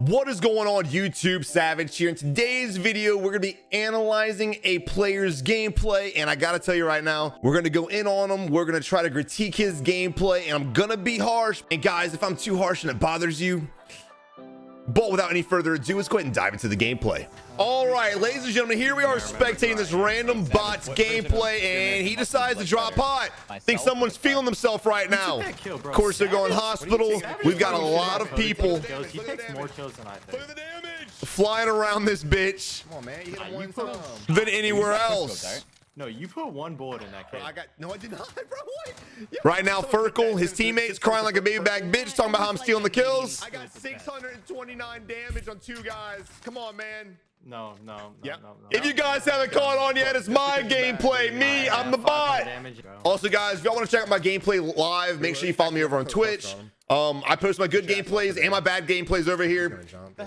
What is going on, YouTube? Savage here. In today's video, we're going to be analyzing a player's gameplay, and I got to tell you right now, we're going to go in on him. We're going to try to critique his gameplay, and I'm going to be harsh. And guys, if I'm too harsh and it bothers you, but without any further ado, let's go ahead and dive into the gameplay. All right, ladies and gentlemen, here we are spectating this random bot's gameplay, and he decides to drop hot. I think someone's feeling themselves right now. Of course, they're going hospital. We've got a lot of people flying around this bitch than anywhere else. No, you put one bullet in that case. No, I did not, bro. Right now, Ferkel, his teammates crying like a baby back bitch, talking about how I'm stealing the kills. I got 629 damage on 2 guys. Come on, man. No. If you guys haven't caught on yet, it's my gameplay. Me, I'm the bot. Also, guys, if y'all want to check out my gameplay live, make sure you follow me over on Twitch. I post my good gameplays and my bad gameplays over here.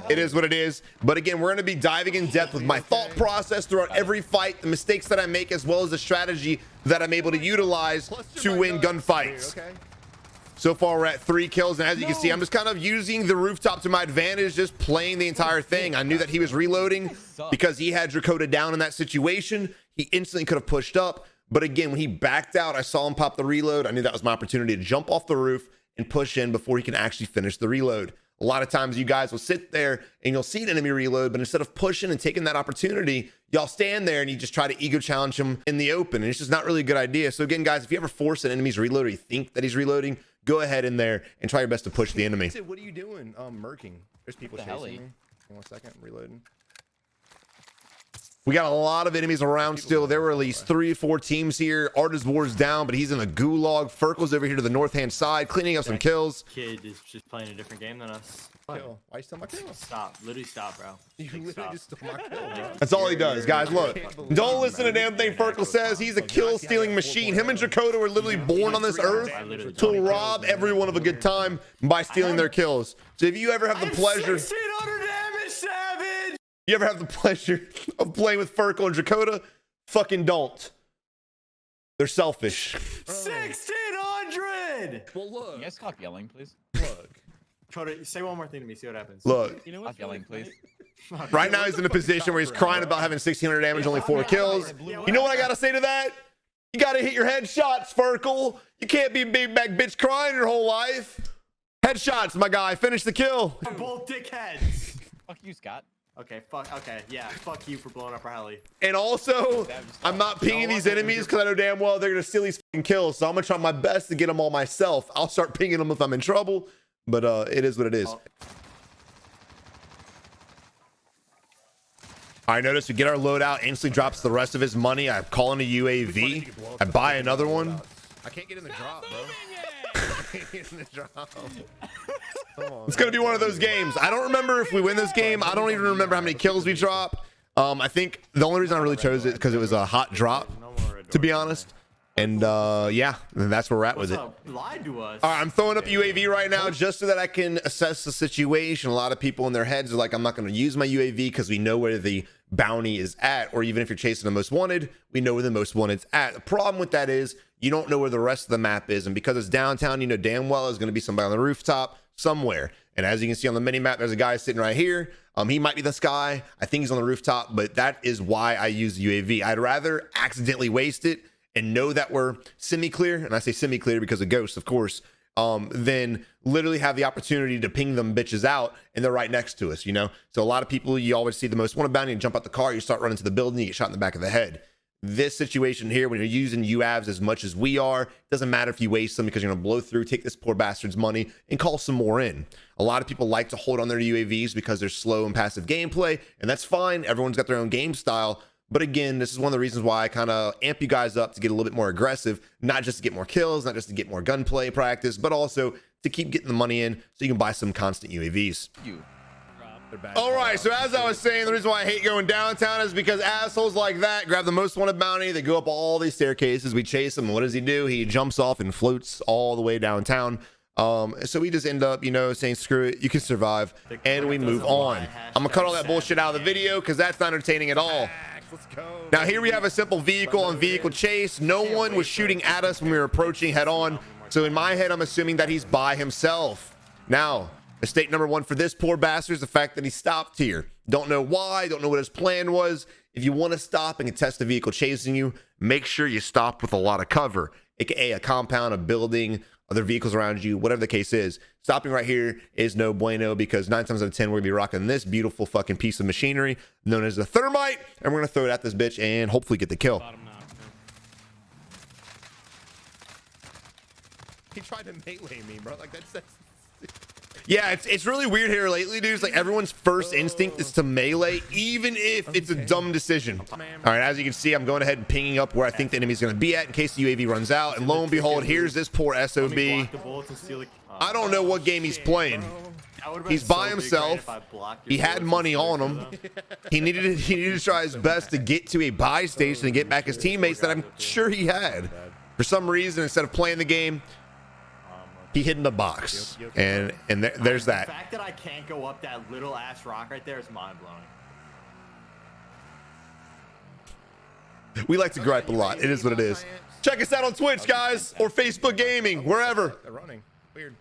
It is what it is. But again, we're going to be diving in depth with my thought process throughout every fight, the mistakes that I make, as well as the strategy that I'm able to utilize to win gunfights. So far, we're at 3 kills, and as you can see, I'm just kind of using the rooftop to my advantage, just playing the entire thing. I knew that he was reloading because he had Dakota down in that situation. He instantly could have pushed up. But again, when he backed out, I saw him pop the reload. I knew that was my opportunity to jump off the roof and push in before he can actually finish the reload. A lot of times you guys will sit there and you'll see an enemy reload, but instead of pushing and taking that opportunity, y'all stand there and you just try to ego challenge him in the open, and it's just not really a good idea. So again, guys, if you ever force an enemy's reload or you think that he's reloading, go ahead in there and try your best to push the enemy. What are you doing? Murking. There's people chasing me. 1 second, I'm reloading. We got a lot of enemies around still. There were at least 3 or 4 teams here. Artist War's down, but he's in a gulag. Ferkel's over here to the north-hand side, cleaning up some kills. Kid is just playing a different game than us. Kill. Why you steal my kill? Stop. Literally stop, bro. You literally just stole my kill, bro. That's all he does, guys. Look, don't listen to damn thing Ferkel says. He's a kill-stealing machine. Him and Dakota were literally born on this earth to rob everyone of a good time by stealing their kills. So if you ever have the pleasure... 1600 damage, Savage! You ever have the pleasure of playing with Ferkel and Dakota? Fucking don't. They're selfish. 1600! Well, look. You guys stop yelling, please. Look. Dakota, say one more thing to me. See what happens. Look. You know what? Stop yelling, please. Right now he's in a position where he's crying about having 1600 damage, only 4 kills. You know what I gotta say to that? You gotta hit your headshots, Ferkel. You can't be a big back bitch crying your whole life. Headshots, my guy. Finish the kill. We're both dickheads. Fuck you, Scott. Okay, yeah, fuck you for blowing up our heli. And also, I'm not pinging these enemies because I know damn well they're gonna steal these fucking kills. So I'm gonna try my best to get them all myself. I'll start pinging them if I'm in trouble, but it is what it is. I noticed we get our loadout, instantly drops the rest of his money. I call in a UAV. I buy another one. I can't get in the drop, bro. It's gonna be one of those games. I don't remember if we win this game. I don't even remember how many kills we drop. I think the only reason I really chose it because it was a hot drop, to be honest. And yeah, that's where we're at with it. Lied to us. All right, I'm throwing up UAV right now just so that I can assess the situation. A lot of people in their heads are like, I'm not going to use my UAV because we know where the bounty is at, or even if you're chasing the most wanted, we know where the most wanted's at. The problem with that is you don't know where the rest of the map is, and because it's downtown, you know damn well there's going to be somebody on the rooftop somewhere. And as you can see on the mini map, there's a guy sitting right here. He might be this guy. I think he's on the rooftop, but that is why I use the UAV. I'd rather accidentally waste it and know that we're semi-clear, and I say semi-clear because of ghosts, of course, then literally have the opportunity to ping them bitches out, and they're right next to us, you know? So a lot of people, you always see the most wanted bounty and jump out the car, you start running to the building, you get shot in the back of the head. This situation here, when you're using UAVs as much as we are, it doesn't matter if you waste them because you're gonna blow through, take this poor bastard's money, and call some more in. A lot of people like to hold on their UAVs because they're slow and passive gameplay, and that's fine. Everyone's got their own game style. But again, this is one of the reasons why I kind of amp you guys up to get a little bit more aggressive, not just to get more kills, not just to get more gunplay practice, but also to keep getting the money in so you can buy some constant UAVs. All right, so as I was saying, the reason why I hate going downtown is because assholes like that grab the most wanted bounty, they go up all these staircases, we chase him, and what does he do? He jumps off and floats all the way downtown. So we just end up, you know, saying screw it, you can survive, and we move on. I'm gonna cut all that bullshit out of the video because that's not entertaining at all. Now here we have a simple vehicle on vehicle chase. No one was shooting at us when we were approaching head on, so in my head I'm assuming that he's by himself. Now Mistake number one for this poor bastard is the fact that he stopped here. Don't know why, don't know what his plan was. If you want to stop and contest the vehicle chasing you, make sure you stop with a lot of cover, aka a compound, a building, other vehicles around you, whatever the case is. Stopping right here is no bueno, because 9 times out of 10 we're gonna be rocking this beautiful fucking piece of machinery known as the thermite, and we're gonna throw it at this bitch and hopefully get the kill. He tried to melee me, bro. Like that's yeah, it's really weird here lately, dudes. Like everyone's first instinct is to melee, even if it's a dumb decision. All right, as you can see, I'm going ahead and pinging up where I think the enemy's going to be at in case the UAV runs out. And lo and behold, here's this poor SOB. I don't know what game he's playing. He's by himself. He had money on him. He needed to try his best to get to a buy station and get back his teammates that I'm sure he had. For some reason, instead of playing the game, he hid in the box, and there's that. The fact that I can't go up that little ass rock right there is mind blowing. We like to gripe a lot. It is what it is. Check us out on Twitch, guys, or Facebook Gaming, wherever. They're running. Weird.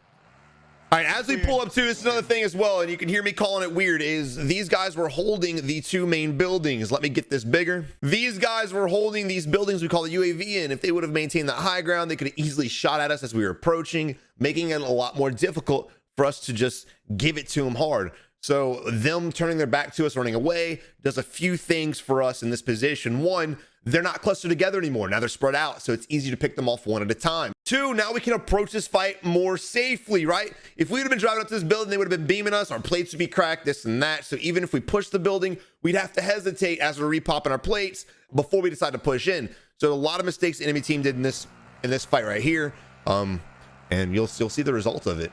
All right, as we pull up to this is another thing as well, and you can hear me calling it weird, is these guys were holding the 2 main buildings. Let me get this bigger. These guys were holding these buildings we call the UAV in. If they would have maintained that high ground, they could have easily shot at us as we were approaching, making it a lot more difficult for us to just give it to them hard. So them turning their back to us, running away, does a few things for us in this position. One, they're not clustered together anymore. Now they're spread out, so it's easy to pick them off one at a time. 2, now we can approach this fight more safely, right? If we would have been driving up to this building, they would have been beaming us, our plates would be cracked, this and that. So even if we push the building, we'd have to hesitate as we're repopping our plates before we decide to push in. So a lot of mistakes the enemy team did in this fight right here. And you'll still see the result of it.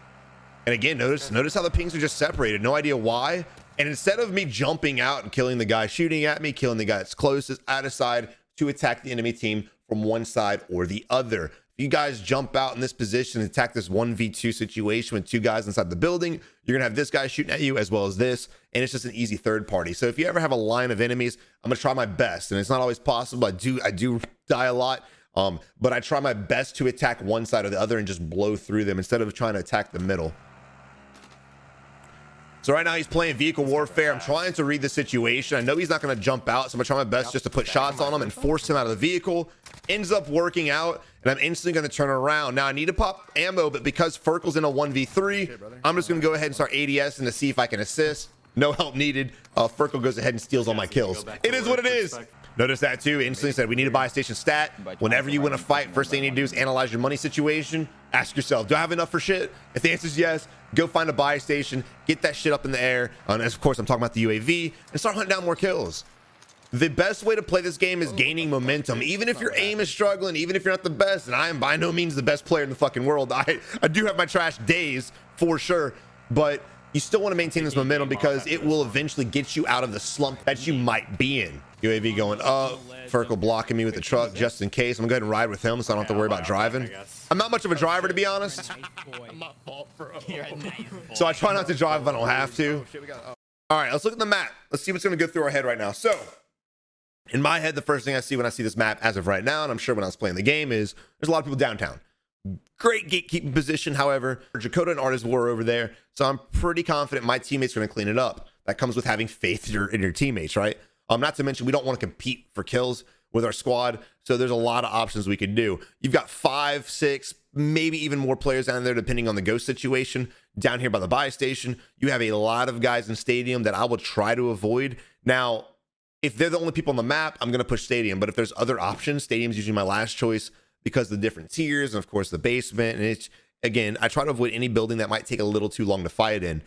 And again, notice how the pings are just separated. No idea why. And instead of me jumping out and killing the guy shooting at me, killing the guy that's closest, I decide to attack the enemy team from one side or the other. If you guys jump out in this position and attack this 1v2 situation with 2 guys inside the building, you're gonna have this guy shooting at you as well as this, and it's just an easy third party. So if you ever have a line of enemies, I'm gonna try my best, and it's not always possible. I do die a lot, but I try my best to attack one side or the other and just blow through them instead of trying to attack the middle. So right now he's playing vehicle warfare. I'm trying to read the situation. I know he's not going to jump out, so I'm going to try my best just to put shots on him and force him out of the vehicle. Ends up working out, and I'm instantly going to turn around. Now I need to pop ammo, but because Ferkel's in a 1v3, I'm just going to go ahead and start ADS and to see if I can assist. No help needed. Ferkel goes ahead and steals all my kills. It is what it is. Notice that too. Instantly said we need a buy station stat. Whenever you win a fight, first thing you need to do is analyze your money situation. Ask yourself, do I have enough for shit? If the answer is yes, go find a buy station, get that shit up in the air. And of course, I'm talking about the UAV, and start hunting down more kills. The best way to play this game is gaining momentum. Even if your aim is struggling, even if you're not the best, and I am by no means the best player in the fucking world. I do have my trash days for sure, but you still want to maintain this momentum because it will eventually get you out of the slump that you might be in. UAV going up, Ferkel blocking me with the truck just in case. I'm gonna go ahead and ride with him so I don't have to worry about driving. I'm not much of a driver, to be honest. So I try not to drive if I don't have to. All right, let's look at the map. Let's see what's gonna go through our head right now. So in my head, the first thing I see when I see this map as of right now, and I'm sure when I was playing the game, is there's a lot of people downtown. Great gatekeeping position, however. Jakota and Artis were over there, so I'm pretty confident my teammates are going to clean it up. That comes with having faith in your teammates, right? Not to mention we don't want to compete for kills with our squad, so there's a lot of options we could do. You've got 5, 6, maybe even more players down there depending on the ghost situation. Down here by the buy station, you have a lot of guys in stadium that I will try to avoid. Now, if they're the only people on the map, I'm going to push stadium, but if there's other options, stadium's usually my last choice, because of the different tiers and of course the basement. And it's, again, I try to avoid any building that might take a little too long to fight in.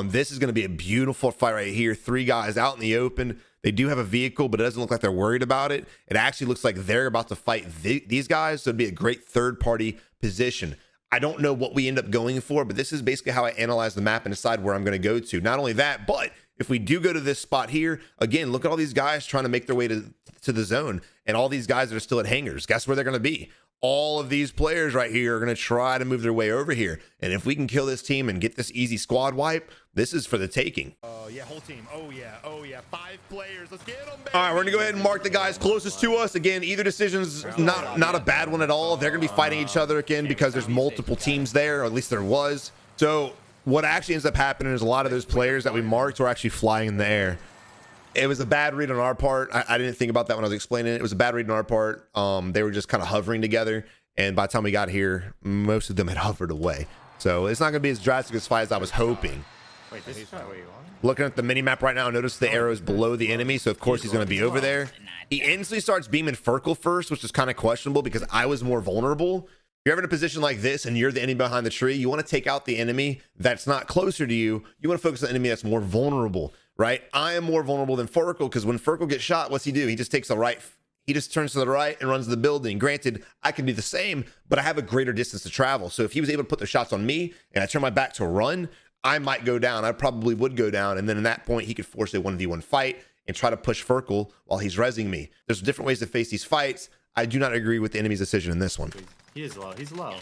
This is going to be a beautiful fight right here. 3 guys out in the open. They do have a vehicle, but it doesn't look like they're worried about it. It actually looks like they're about to fight these guys. So it'd be a great third party position. I don't know what we end up going for, but this is basically how I analyze the map and decide where I'm going to go to. Not only that, but if we do go to this spot here, again, look at all these guys trying to make their way to the zone, and all these guys that are still at hangars. Guess where they're going to be? All of these players right here are going to try to move their way over here. And if we can kill this team and get this easy squad wipe, this is for the taking. Oh, yeah, whole team. Oh, yeah. 5 players. Let's get them, baby. All right, we're going to go ahead and mark the guys closest to us. Again, either decision's not a bad one at all. They're going to be fighting each other again because there's multiple teams there, or at least there was. So What actually ends up happening is a lot of those players that we marked were actually flying in the air. It was a bad read on our part. I didn't think about that when I was explaining it. It was a bad read on our part. They were just kind of hovering together. And by the time we got here, most of them had hovered away. So it's not going to be as drastic as fight as I was hoping. Wait, this is not where you are? Looking at the mini map right now, notice the arrows below the enemy. So of course he's going to be over there. He instantly starts beaming Furkle first, which is kind of questionable because I was more vulnerable. If you're ever in a position like this and you're the enemy behind the tree, you want to take out the enemy that's not closer to you. You want to focus on the enemy that's more vulnerable, right? I am more vulnerable than Furkle because when Furkle gets shot, what's he do? He just takes the right. He just turns to the right and runs to the building. Granted, I can do the same, but I have a greater distance to travel. So if he was able to put the shots on me and I turn my back to run, I might go down. I probably would go down. And then in that point, he could force a 1v1 fight and try to push Furkle while he's rezzing me. There's different ways to face these fights. I do not agree with the enemy's decision in this one. He is low. He's low.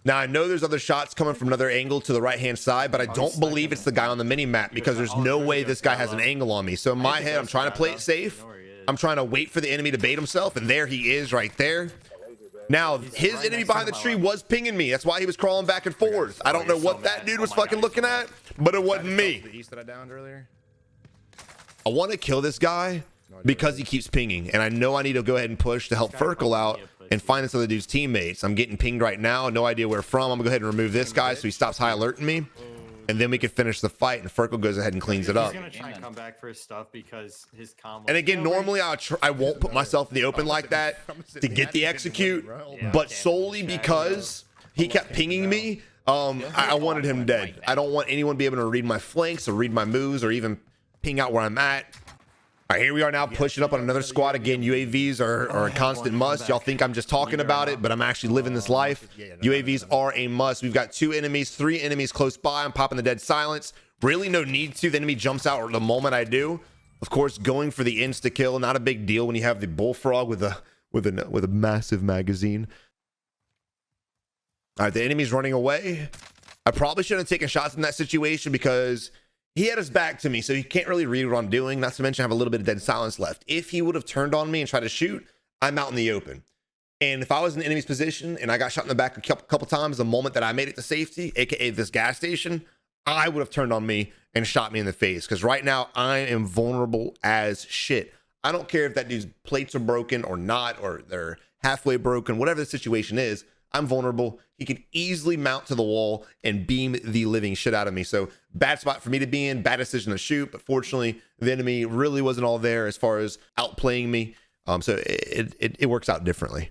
Now, I know there's other shots coming from another angle to the right-hand side, but I don't believe it's the guy on the mini-map because there's no way this guy has an angle on me. So in my head, I'm trying to play it safe. I'm trying to wait for the enemy to bait himself, and there he is right there. Now, his enemy behind the tree was pinging me. That's why he was crawling back and forth. I don't know what that dude was fucking looking at, but it wasn't me. I want to kill this guy because he keeps pinging, and I know I need to go ahead and push to help Furkle out and find this other dude's teammates. I'm getting pinged right now. No idea where from. I'm gonna go ahead and remove this guy so he stops high alerting me, and then we can finish the fight and Furkle goes ahead and cleans it up. He's gonna try and come back for his stuff because his combo. And again, normally I won't put myself in the open like that to get the execute, but solely because he kept pinging me. I wanted him dead. I don't want anyone to be able to read my flanks or read my moves or even ping out where I'm at. All right, here we are now pushing up on another squad. Again, UAVs are a constant must. Y'all think I'm just talking about it, but I'm actually living this life. UAVs are a must. We've got 2 enemies, 3 enemies close by. I'm popping the dead silence. Really no need to. The enemy jumps out the moment I do. Of course, going for the insta kill, not a big deal when you have the bullfrog with a massive magazine. All right, the enemy's running away. I probably shouldn't have taken shots in that situation because he had his back to me, so he can't really read what I'm doing. Not to mention I have a little bit of dead silence left. If he would have turned on me and tried to shoot, I'm out in the open. And if I was in the enemy's position and I got shot in the back a couple times, the moment that I made it to safety, aka this gas station, I would have turned on me and shot me in the face. Because right now I am vulnerable as shit. I don't care if that dude's plates are broken or not, or they're halfway broken, whatever the situation is. I'm vulnerable. He could easily mount to the wall and beam the living shit out of me. So bad spot for me to be in, bad decision to shoot. But fortunately, the enemy really wasn't all there as far as outplaying me. So it works out differently.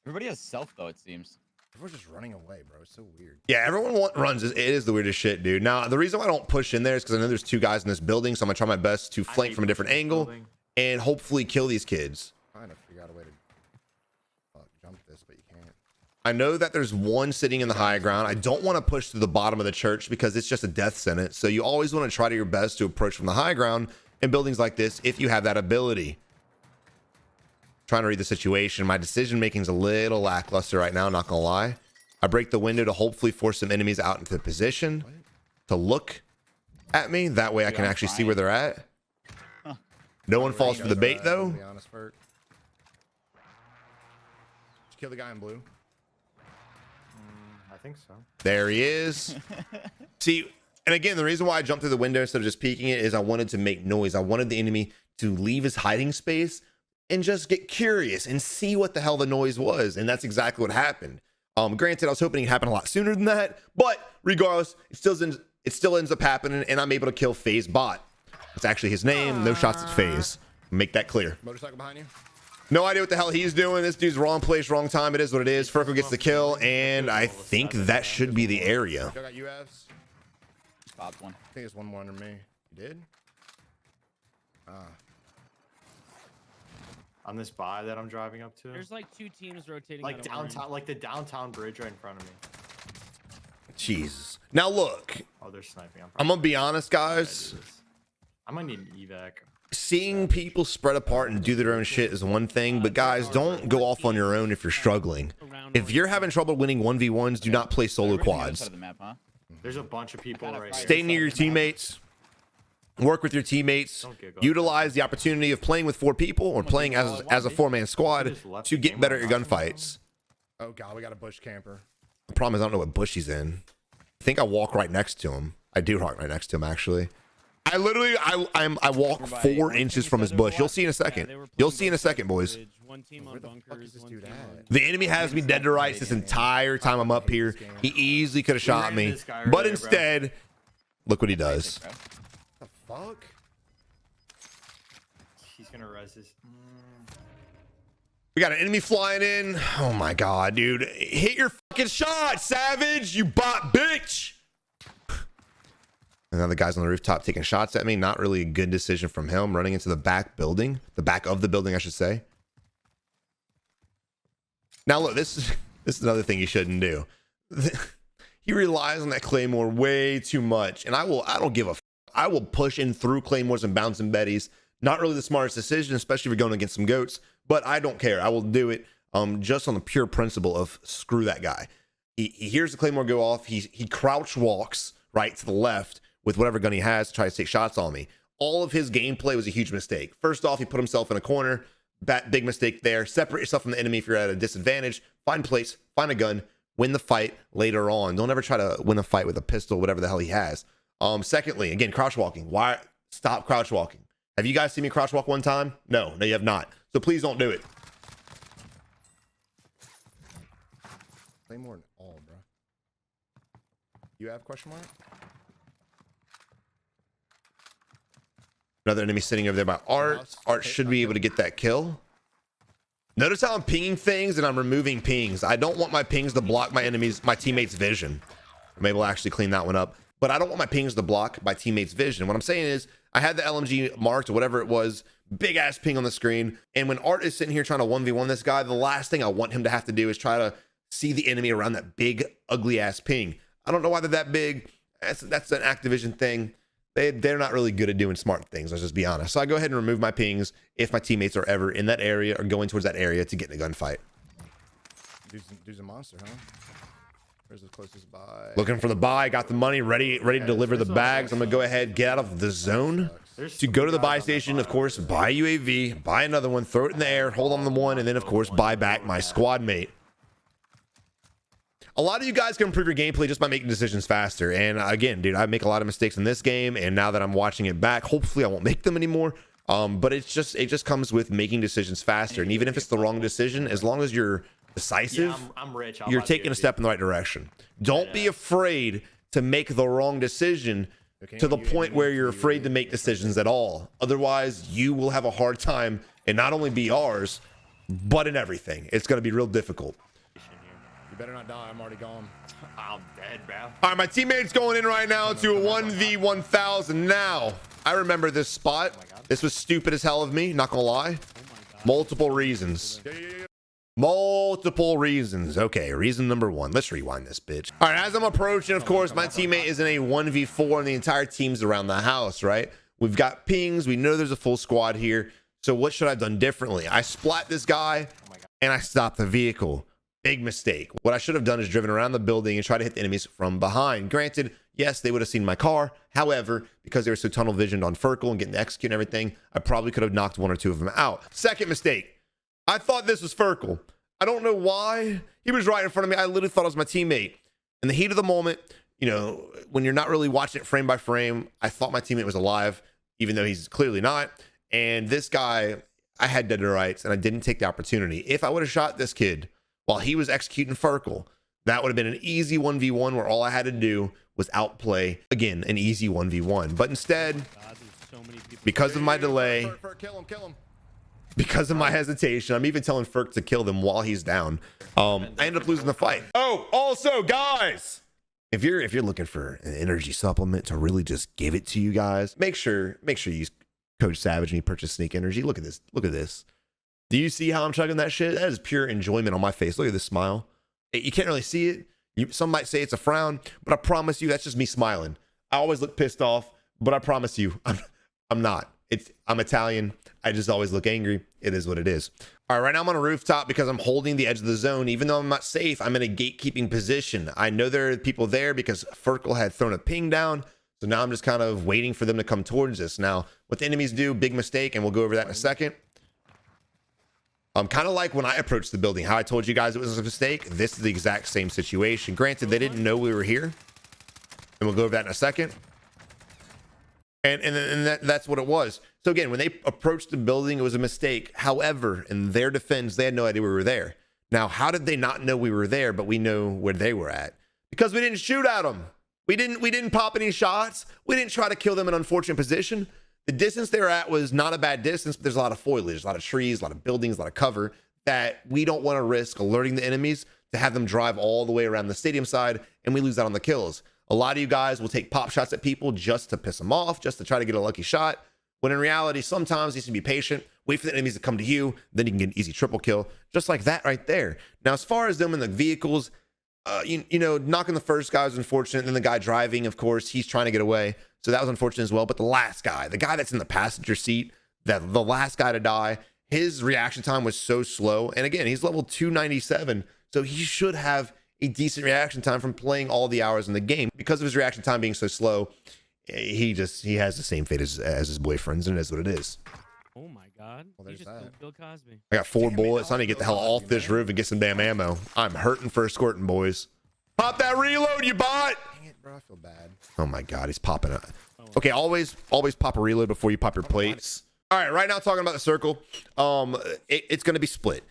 Everybody has self though, it seems. Everyone's just running away, bro. It's so weird. Yeah, everyone runs. It is the weirdest shit, dude. Now, the reason why I don't push in there is because I know there's 2 guys in this building. So I'm going to try my best to flank from a different angle and hopefully kill these kids. Trying to figure out a way to jump this, but you can't. I know that there's one sitting in the high ground. I don't want to push to the bottom of the church because it's just a death sentence. So you always want to try to your best to approach from the high ground in buildings like this if you have that ability. Trying to read the situation. My decision making is a little lackluster right now, not gonna lie. I break the window to hopefully force some enemies out into position to look at me. That way I can actually see where they're at. No one falls for the bait though. Be honest, Bert. Did you kill the guy in blue? I think so. There he is. See, and again, the reason why I jumped through the window instead of just peeking it is I wanted to make noise. I wanted the enemy to leave his hiding space and just get curious and see what the hell the noise was. And that's exactly what happened. Granted, I was hoping it happened a lot sooner than that, but regardless, it still ends up happening, and I'm able to kill FaZe Bot. It's actually his name. No shots at FaZe. Make that clear. Motorcycle behind you. No idea what the hell he's doing. This dude's wrong place, wrong time. It is what it is. Furkle gets the kill, and I think that should be the area. Y'all got UFs? Popped one. I think there's one more under me. You did? On this buy that I'm driving up to. There's like 2 teams rotating. Like on a downtown, line. like the downtown bridge right in front of me. Jesus. Now look, Oh, they're sniping. I'm gonna be honest, guys. I might need an evac. Seeing people spread apart and do their own shit is one thing, but guys, don't go off on your own if you're struggling. If you're having trouble winning 1v1s, do not play solo Everything on the other quads. side of the map, huh? There's a bunch of people right here. Stay near your teammates. Work with your teammates. Utilize the opportunity of playing with 4 people or playing as a 4-man squad to get better at your gunfights. Oh god, we got a bush camper. The problem is I don't know what bush he's in. I think I walk right next to him. I do walk right next to him, actually. I literally, I walk 4 inches from his bush. You'll see in a second. You'll see in a second, boys. One team Where on the fuck bunkers, is this one dude team at? on... The enemy has me dead to rights this entire time I'm up here. He easily could have shot me, but instead, look what he does. What the fuck? He's gonna res this. We got an enemy flying in. Oh my god, dude. Hit your fucking shot, Savage, you bot bitch. And now the guy's on the rooftop taking shots at me. Not really a good decision from him. Running into the back building. The back of the building, I should say. Now look, this is another thing you shouldn't do. He relies on that Claymore way too much. And I don't give a f. I will push in through Claymores and bouncing Bettys. Not really the smartest decision, especially if you're going against some goats. But I don't care. I will do it just on the pure principle of screw that guy. He hears the Claymore go off. He crouch walks right to the left with whatever gun he has to try to take shots on me. All of his gameplay was a huge mistake. First off, he put himself in a corner. Big mistake there. Separate yourself from the enemy if you're at a disadvantage. Find place, find a gun, win the fight later on. Don't ever try to win a fight with a pistol, whatever the hell he has. Secondly, again, crouch walking. Why? Stop crouch walking. Have you guys seen me crouch walk one time? No, you have not. So please don't do it. Claymore and all, bro. You have question mark? Another enemy sitting over there by Art. Art should be able to get that kill. Notice how I'm pinging things and I'm removing pings. I don't want my pings to block my teammates' vision. I'm able to actually clean that one up. But I don't want my pings to block my teammates' vision. What I'm saying is I had the LMG marked or whatever it was, big ass ping on the screen. And when Art is sitting here trying to 1v1 this guy, the last thing I want him to have to do is try to see the enemy around that big, ugly ass ping. I don't know why they're that big. That's an Activision thing. They're not really good at doing smart things, let's just be honest. So I go ahead and remove my pings if my teammates are ever in that area or going towards that area to get in a gunfight. Dude's a monster, huh? Where's the closest buy? Looking for the buy, got the money, ready to deliver the bags. I'm gonna go ahead, get out of the zone. To go to the buy station, of course, buy UAV, buy another one, throw it in the air, hold on the one, and then of course buy back my squad mate. A lot of you guys can improve your gameplay just by making decisions faster. And again, dude, I make a lot of mistakes in this game, and now that I'm watching it back, hopefully I won't make them anymore. But it just comes with making decisions faster. And even if it's the wrong decision, as long as you're decisive, Yeah, I'm rich. you're taking a step in the right direction. Don't be afraid to make the wrong decision to the point where you're afraid to make decisions at all. Otherwise, you will have a hard time in not only BRs, but in everything. It's going to be real difficult. You better not die. I'm already gone. I'm dead, bro. All right, my teammate's going in right now to a 1v1000. Now, I remember this spot. This was stupid as hell of me, not gonna lie. Multiple reasons. Multiple reasons. Okay, reason number one. Let's rewind this bitch. All right, as I'm approaching, of course, my teammate is in a 1v4 and the entire team's around the house, right? We've got pings. We know there's a full squad here. So what should I have done differently? I splat this guy and I stopped the vehicle. Big mistake. What I should have done is driven around the building and try to hit the enemies from behind. Granted, yes, they would have seen my car. However, because they were so tunnel visioned on Furkle and getting to execute and everything, I probably could have knocked one or two of them out. Second mistake. I thought this was Furkle. I don't know why. He was right in front of me. I literally thought it was my teammate. In the heat of the moment, you know, when you're not really watching it frame by frame, I thought my teammate was alive, even though he's clearly not. And this guy, I had dead to rights and I didn't take the opportunity. If I would have shot this kid while he was executing Furkle, that would have been an easy 1v1 where all I had to do was outplay, again, an easy 1v1. But instead, because of my delay, Kill him. because of my hesitation, I'm even telling Furk to kill them while he's down. I ended up losing the fight. Oh, also, guys, if you're looking for an energy supplement to really just give it to you guys, make sure you use Code Savage and you purchase Sneak Energy. Look at this. Look at this. Do you see how I'm chugging that shit? That is pure enjoyment on my face. Look at this smile. You can't really see it. Some might say it's a frown, but I promise you that's just me smiling. I always look pissed off, but I promise you I'm not. I'm Italian. I just always look angry. It is what it is. All right, right now I'm on a rooftop because I'm holding the edge of the zone. Even though I'm not safe, I'm in a gatekeeping position. I know there are people there because Furkle had thrown a ping down. So now I'm just kind of waiting for them to come towards us. Now, what the enemies do, big mistake, and we'll go over that in a second. Kind of like when I approached the building, how I told you guys it was a mistake. This is the exact same situation. Granted, they didn't know we were here, and we'll go over that in a second. And that's what it was. So again, when they approached the building, it was a mistake. However, in their defense, they had no idea we were there. Now, how did they not know we were there, but we know where they were at? Because we didn't shoot at them. We didn't pop any shots. We didn't try to kill them in an unfortunate position. The distance they were at was not a bad distance, but there's a lot of foliage, a lot of trees, a lot of buildings, a lot of cover that we don't want to risk alerting the enemies to have them drive all the way around the stadium side, and we lose out on the kills. A lot of you guys will take pop shots at people just to piss them off, just to try to get a lucky shot, when in reality, sometimes you need to be patient, wait for the enemies to come to you, then you can get an easy triple kill, just like that right there. Now, as far as them in the vehicles, you know, knocking the first guy was unfortunate. Then the guy driving, of course, he's trying to get away. So that was unfortunate as well. But the last guy, the guy that's in the passenger seat, the last guy to die, his reaction time was so slow. And again, he's level 297. So he should have a decent reaction time from playing all the hours in the game. Because of his reaction time being so slow, he has the same fate as his boyfriends, and it is what it is. Oh my God. Well, You there's just that. killed Bill Cosby. I got 4 Damn it, bullets. I I need to get the hell was off Cosby, this man. roof and get some damn ammo. I'm hurting for squirting, boys. Pop that reload, you bot! Dang it, bro. I feel bad. Oh my God, he's popping it. Okay, always pop a reload before you pop your plates. All right, right now talking about the circle, it's going to be split.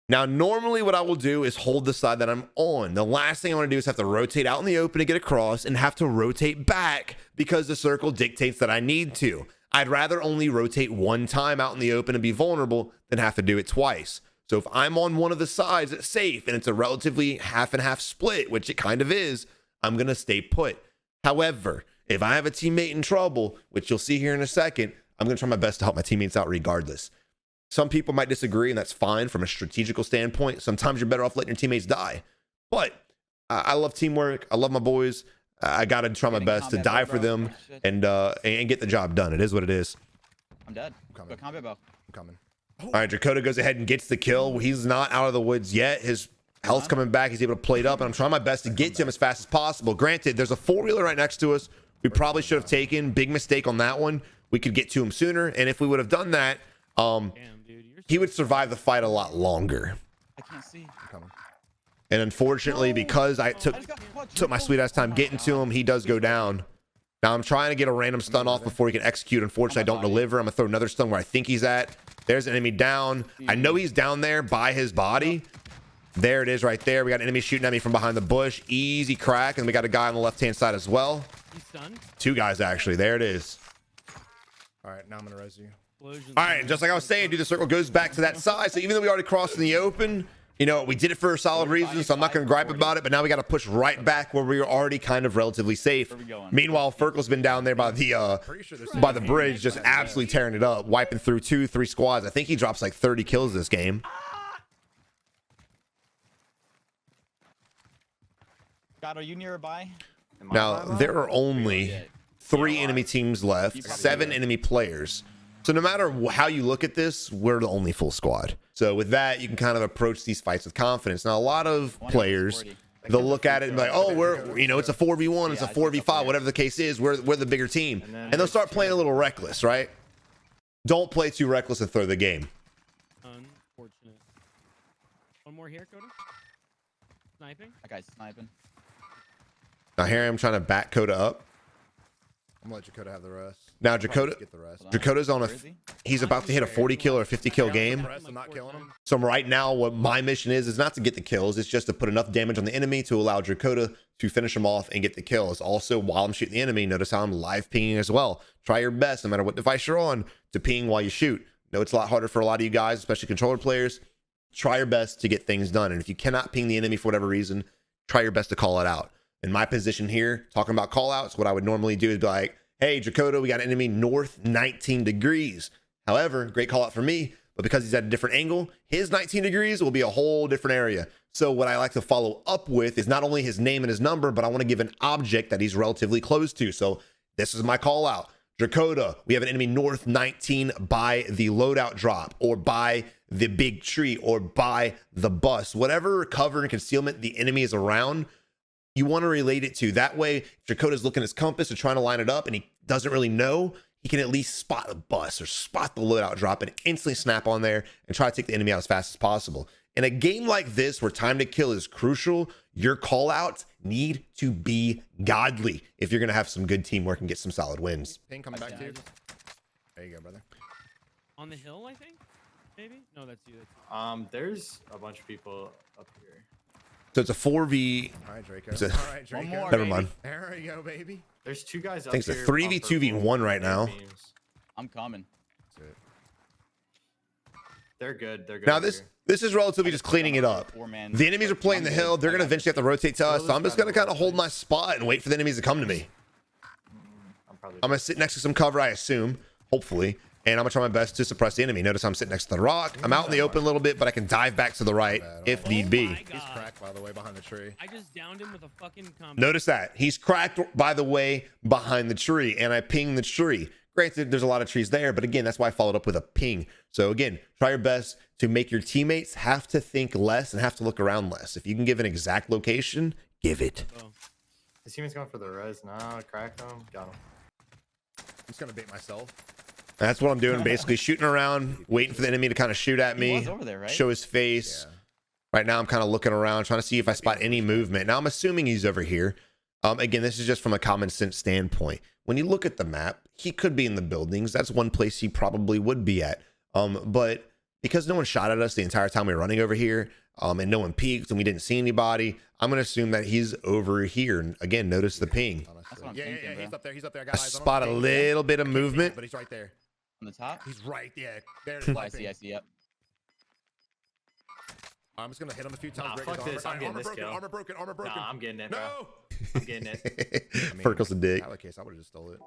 Now, normally what I will do is hold the side that I'm on. The last thing I want to do is have to rotate out in the open to get across and have to rotate back because the circle dictates that I need to. I'd rather only rotate one time out in the open and be vulnerable than have to do it twice. So if I'm on one of the sides that's safe and it's a relatively half and half split, which it kind of is, I'm going to stay put. However, if I have a teammate in trouble, which you'll see here in a second, I'm going to try my best to help my teammates out regardless. Some people might disagree, and that's fine from a strategical standpoint. Sometimes you're better off letting your teammates die. But I love teamwork. I love my boys. I got to try my best to die for them and get the job done. It is what it is. I'm dead. coming. Go combat bow. I'm coming. All right, Dakota goes ahead and gets the kill. He's not out of the woods yet. His health's coming back. He's able to play it up, and I'm trying my best to get to him as fast as possible. Granted, there's a 4-wheeler right next to us. We probably should have taken. Big mistake on that one. We could get to him sooner, and if we would have done that, Damn, dude. he would survive the fight a lot longer. I can't see. I'm coming. And unfortunately, because I took my sweet ass time getting to him, he does go down. Now I'm trying to get a random stun off before he can execute. Unfortunately, I don't deliver. I'm gonna throw another stun where I think he's at. There's an enemy down. I know he's down there by his body. There it is right there. We got an enemy shooting at me from behind the bush. Easy crack. And we got a guy on the left-hand side as well. He's stunned. 2 guys, actually. There it is. All right, now I'm gonna res you. Explosions. All right, and just like I was saying, dude, the circle goes back to that side. So even though we already crossed in the open, you know, we did it for a solid reason, so I'm not going to gripe about it, but now we got to push right back where we were already kind of relatively safe. Meanwhile, Ferkel's been down there by the bridge, just absolutely tearing it up, wiping through 2-3 squads. I think he drops like 30 kills this game. God, are you nearby? Now, there are only 3 enemy teams left, 7 enemy players. So no matter how you look at this, we're the only full squad. So with that, you can kind of approach these fights with confidence. Now, a lot of players, they'll look at it and be like, oh, we're, you know, it's a 4v1, it's a 4v5, whatever the case is, we're the bigger team. And they'll start playing a little reckless, right? Don't play too reckless and throw the game. Unfortunate. One more here, Coda. Sniping. That guy's sniping. Now here I am trying to back Coda up. I'm gonna let Dakota have the rest. Now I'll probably Dakota, just get the rest. Dakota's on Where is he? he's about to hit a 40 kill or 50 kill game. Press and not killing him. So right now, what my mission is not to get the kills. It's just to put enough damage on the enemy to allow Dakota to finish him off and get the kills. Also, while I'm shooting the enemy, notice how I'm live pinging as well. Try your best, no matter what device you're on, to ping while you shoot. No, it's a lot harder for a lot of you guys, especially controller players. Try your best to get things done. And if you cannot ping the enemy for whatever reason, try your best to call it out. In my position here, talking about call outs, what I would normally do is be like, hey, Dakota, we got an enemy north 19 degrees. However, great call out for me, but because he's at a different angle, his 19 degrees will be a whole different area. So what I like to follow up with is not only his name and his number, but I want to give an object that he's relatively close to. So this is my call out. Dakota, we have an enemy north 19 by the loadout drop, or by the big tree, or by the bus. Whatever cover and concealment the enemy is around, you want to relate it to. That way, if Dakota's looking at his compass and trying to line it up and he doesn't really know, he can at least spot the bus or spot the loadout drop and instantly snap on there and try to take the enemy out as fast as possible. In a game like this, where time to kill is crucial, your callouts need to be godly if you're going to have some good teamwork and get some solid wins. Ping coming back to you. just- There you go, brother. On the hill, I think. Maybe. No, that's you. That's you. There's a bunch of people up here. So it's a 4v. All right, Draco. Is it- All right, Draco. One more. Never baby. mind. There we go, baby. There's two guys up I think it's here. a 3v2v1 right now. I'm coming. That's it. They're good. They're good. Now up this here. this is relatively just cleaning it up. Four-man. The enemies are playing the hill. They're going to eventually have to rotate to us. So I'm just going to kind of hold my spot and wait for the enemies to come to me. I'm going to sit next to some cover, I assume, hopefully. And I'm going to try my best to suppress the enemy. Notice I'm sitting next to the rock. I'm out in the open a little bit, but I can dive back to the right if need Oh be. my He's God. cracked, by the way, behind the tree. I just downed him with a fucking combo. Notice that. He's cracked, by the way, behind the tree. And I pinged the tree. Granted, there's a lot of trees there, but again, that's why I followed up with a ping. So again, try your best to make your teammates have to think less and have to look around less. If you can give an exact location, give it. Oh. His teammate's going for the res. Nah, cracked him. Got him. I'm just gonna bait myself. That's what I'm doing, basically shooting around, waiting for the enemy to kind of shoot at He me, was over there, right? show his face. Yeah. Right now, I'm kind of looking around, trying to see if I spot any movement. Now, I'm assuming he's over here. Again, this is just from a common sense standpoint. When you look at the map, he could be in the buildings. That's one place he probably would be at. But because no one shot at us the entire time we were running over here, and no one peeked and we didn't see anybody, I'm going to assume that he's over here. And again, notice the ping. Honestly. That's what I'm Yeah, thinking, bro. he's up there. He's up there. I I got eyes on him. spot a little bit of I can't see him, movement. but he's right there. On the top? He's right. Yeah. There. Oh, I see, yep. I'm just gonna hit him a few times. Nah, break fuck his this, armor. I'm getting Armor this broken. kill. Armor broken. Armor broken. Nah, I'm getting it, bro. No. I'm getting it. I mean, Furkle's a dick. In that case, I would have just stole it.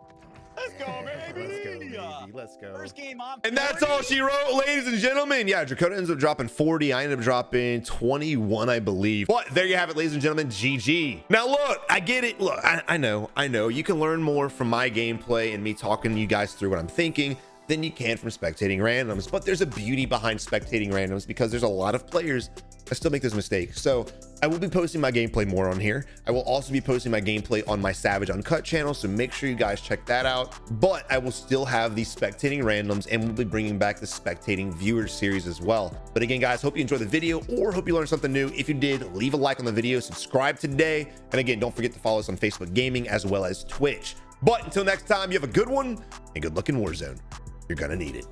Let's go, baby! Let's go, baby. Let's go. First game on. And that's all she wrote, ladies and gentlemen. Yeah, Dakota ends up dropping 40. I ended up dropping 21, I believe. But there you have it, ladies and gentlemen. GG. Now, look, I get it. Look, I know. You can learn more from my gameplay and me talking you guys through what I'm thinking than you can from spectating randoms. But there's a beauty behind spectating randoms because there's a lot of players that still make those mistakes. So I will be posting my gameplay more on here. I will also be posting my gameplay on my Savage Uncut channel, so make sure you guys check that out. But I will still have these spectating randoms, and we'll be bringing back the spectating viewer series as well. But again, guys, hope you enjoyed the video or hope you learned something new. If you did, leave a like on the video, subscribe today. And again, don't forget to follow us on Facebook Gaming as well as Twitch. But until next time, you have a good one and good luck in Warzone. You're gonna need it.